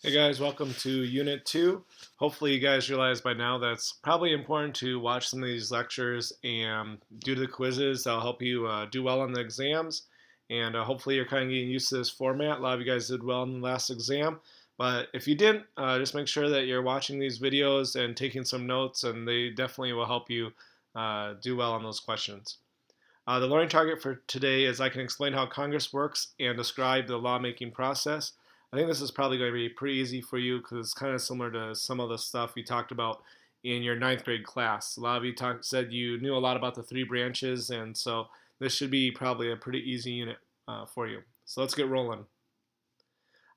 Hey guys, welcome to Unit 2. Hopefully you guys realize by now that it's probably important to watch some of these lectures and do the quizzes. That'll help you do well on the exams. And hopefully you're kind of getting used to this format. A lot of you guys did well in the last exam. But if you didn't, just make sure that you're watching these videos and taking some notes, and they definitely will help you do well on those questions. The learning target for today is I can explain how Congress works and describe the lawmaking process. I think this is probably going to be pretty easy for you because it's kind of similar to some of the stuff you talked about in your ninth grade class. A lot of you said you knew a lot about the three branches, and so this should be probably a pretty easy unit for you. So let's get rolling.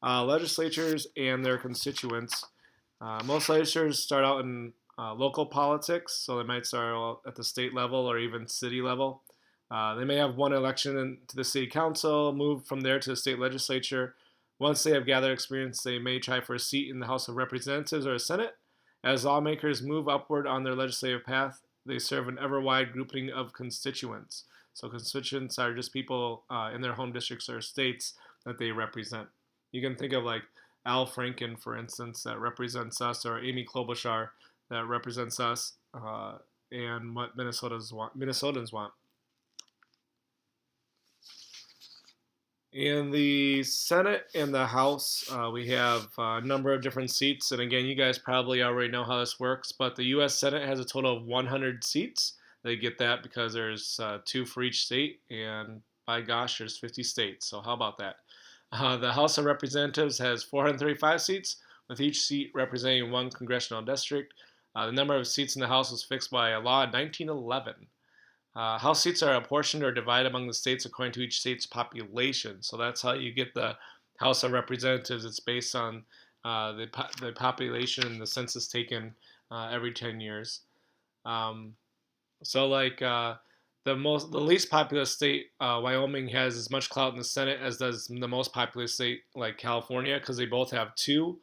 Legislatures and their constituents. Most legislatures start out in local politics, so they might start at the state level or even city level. They may have one election to the city council, move from there to the state legislature. Once they have gathered experience, they may try for a seat in the House of Representatives or the Senate. As lawmakers move upward on their legislative path, they serve an ever wide grouping of constituents. So, constituents are just people in their home districts or states that they represent. You can think of like Al Franken, for instance, that represents us, or Amy Klobuchar that represents us, and what Minnesotans want. In the Senate and the House, we have a number of different seats. And again, you guys probably already know how this works, but the U.S. Senate has a total of 100 seats. They get that because there's two for each state, and by gosh, there's 50 states. So how about that? The House of Representatives has 435 seats, with each seat representing one congressional district. The number of seats in the House was fixed by a law in 1911. House seats are apportioned or divided among the states according to each state's population. So that's how you get the House of Representatives. It's based on the population and the census taken every 10 years. Um, the least populous state, Wyoming, has as much clout in the Senate as does the most populous state like California, because they both have two.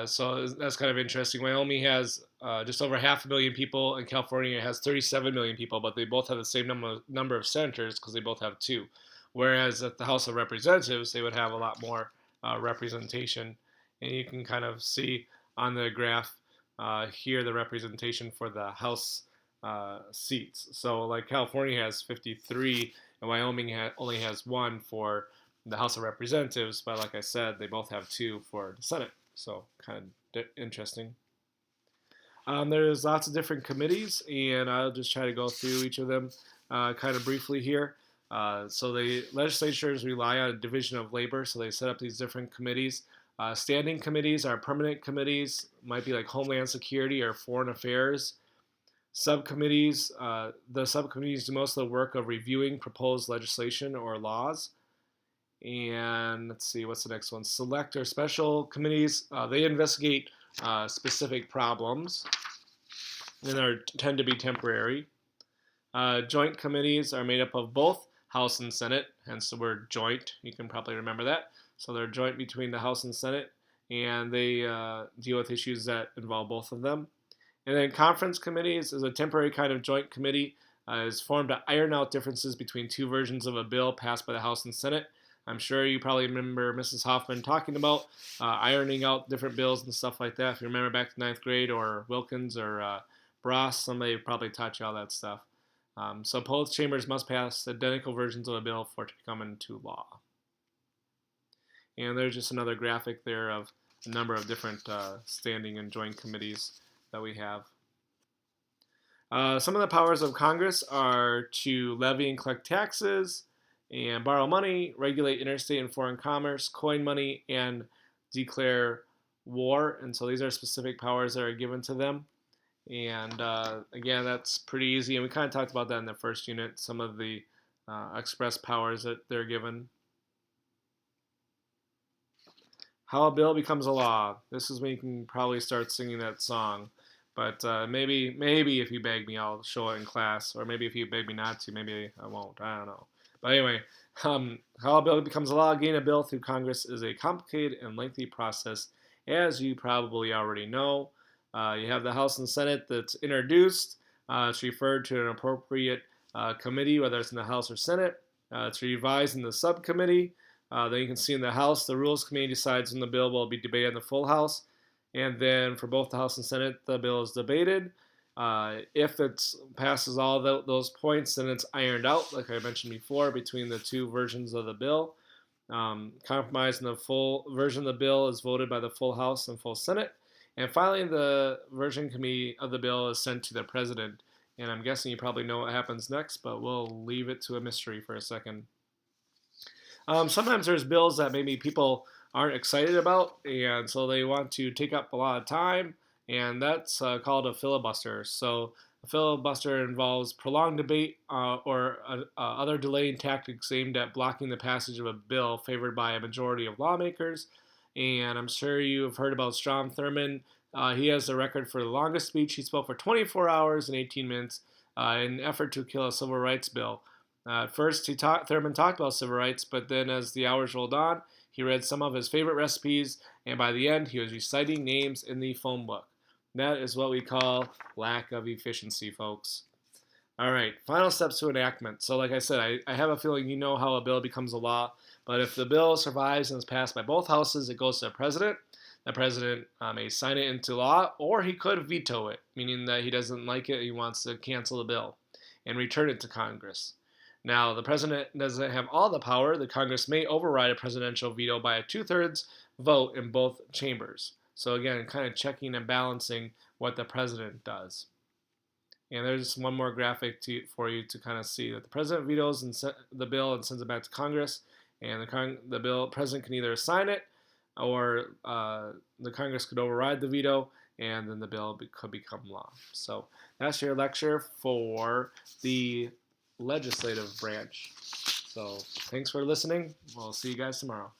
So that's kind of interesting. Wyoming has just over 500,000 people, and California has 37 million people, but they both have the same number of senators because they both have two. Whereas at the House of Representatives, they would have a lot more representation. And you can kind of see on the graph here the representation for the House seats. So, like California has 53, and Wyoming only has one for the House of Representatives, but like I said, they both have two for the Senate. So, kind of interesting. There's lots of different committees, and I'll just try to go through each of them kind of briefly here. So the legislatures rely on a division of labor, so they set up these different committees. Standing committees are permanent committees, might be like Homeland Security or Foreign Affairs. Subcommittees, the subcommittees do most of the work of reviewing proposed legislation or laws. And let's see, what's the next one? Select or special committees, they investigate specific problems and tend to be temporary. Joint committees are made up of both House and Senate, hence the word joint. You can probably remember that. So they're joint between the House and Senate, and they deal with issues that involve both of them. And then conference committees is a temporary kind of joint committee. Is formed to iron out differences between two versions of a bill passed by the House and Senate. I'm sure you probably remember Mrs. Hoffman talking about ironing out different bills and stuff like that. If you remember back to ninth grade, or Wilkins or Bross, somebody probably taught you all that stuff. So both chambers must pass identical versions of a bill for it to become into law. And there's just another graphic there of a number of different standing and joint committees that we have. Some of the powers of Congress are to levy and collect taxes, and borrow money, regulate interstate and foreign commerce, coin money, and declare war. And so these are specific powers that are given to them. And again, that's pretty easy. And we kind of talked about that in the first unit, some of the express powers that they're given. How a bill becomes a law. This is when you can probably start singing that song. But maybe if you beg me, I'll show it in class. Or maybe if you beg me not to, maybe I won't. I don't know. But anyway, how a bill becomes a law, getting a bill through Congress is a complicated and lengthy process, as you probably already know. You have the House and Senate that's introduced. It's referred to an appropriate committee, whether it's in the House or Senate. It's revised in the subcommittee. Then you can see in the House, the Rules Committee decides when the bill will be debated in the full House. And then for both the House and Senate, the bill is debated. If it passes all those points, then it's ironed out, like I mentioned before, between the two versions of the bill. Compromise in the full version of the bill is voted by the full House and full Senate. And finally, the version committee of the bill is sent to the president. And I'm guessing you probably know what happens next, but we'll leave it to a mystery for a second. Sometimes there's bills that maybe people aren't excited about, and so they want to take up a lot of time, and that's called a filibuster. So a filibuster involves prolonged debate or other delaying tactics aimed at blocking the passage of a bill favored by a majority of lawmakers. And I'm sure you have heard about Strom Thurmond. He has the record for the longest speech. He spoke for 24 hours and 18 minutes in an effort to kill a civil rights bill. At first, Thurmond talked about civil rights, but then as the hours rolled on, he read some of his favorite recipes, and by the end, he was reciting names in the phone book. That is what we call lack of efficiency, folks. All right, final steps to enactment. So, like I said, I have a feeling you know how a bill becomes a law, but if the bill survives and is passed by both houses, it goes to the president. The president may sign it into law, or he could veto it, meaning that he doesn't like it, he wants to cancel the bill, and return it to Congress. Now, the president doesn't have all the power. The Congress may override a presidential veto by a 2/3 vote in both chambers. So, again, kind of checking and balancing what the president does. And there's one more graphic for you to kind of see that the president vetoes the bill and sends it back to Congress. And the president can either sign it or the Congress could override the veto, and then the bill could become law. So that's your lecture for the legislative branch. So thanks for listening. We'll see you guys tomorrow.